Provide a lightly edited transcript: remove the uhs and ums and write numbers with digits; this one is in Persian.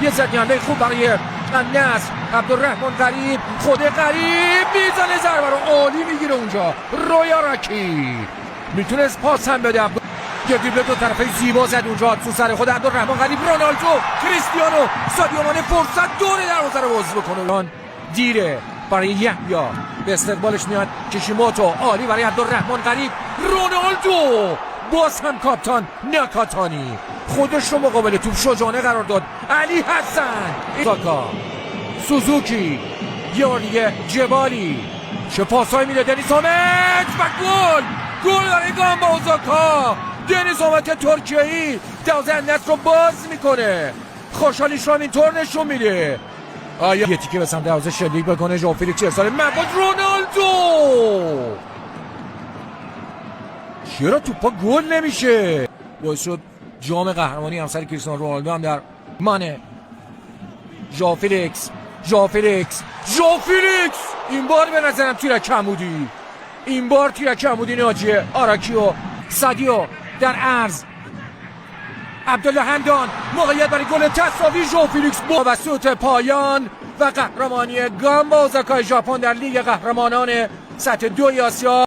یه زدیانده خوب برای النصر. عبدالرحمن غریب، خود غریب میزنه ضربه رو عالی میگیره اونجا. رویاراکی میتونست پاس هم بده. یه دریبل دو طرفه زیبا زد اونجا تو سر خود عبدالرحمن غریب. رونالدو، کریستیانو، سادیو مانه فرصت دور دروازه رو باز بکنه. دیره برای یحیی، به استقبالش میاد کشیموتو. عالی برای عبدالرحمن غریب. رونالدو باز هم کاپتان ناکاتانی خودش رو مقابل توپ شجاعانه قرار داد. علی حسن، ساکا، سوزوکی، یه جبالی، چه پاسایی میده دنیس آمد و گل برای گامبا اوزاکا. دنیس آمد ترکیه‌ای دروازه النصر رو باز میکنه. خوشحالیش رو اینطور نشون میده. یه تیکه به سمت دروازه شلیک بکنه. ژائو فلیکس ارسال مباد. رونالدو چرا توپا گل نمیشه؟ باعث شد جام قهرمانی همسر کریستیانو رونالدو هم در مانه. ژائو فلیکس این بار به نظرم تیرک عمودی. این بار تیرک عمودی ناجی آراکی و سادیو در عرض. عبدالله حمدان موقعیت برای گل تساوی. ژائو فلیکس توسط پایان و قهرمانی گامبا اوزاکای ژاپن در لیگ قهرمانان سطح 2 آسیا.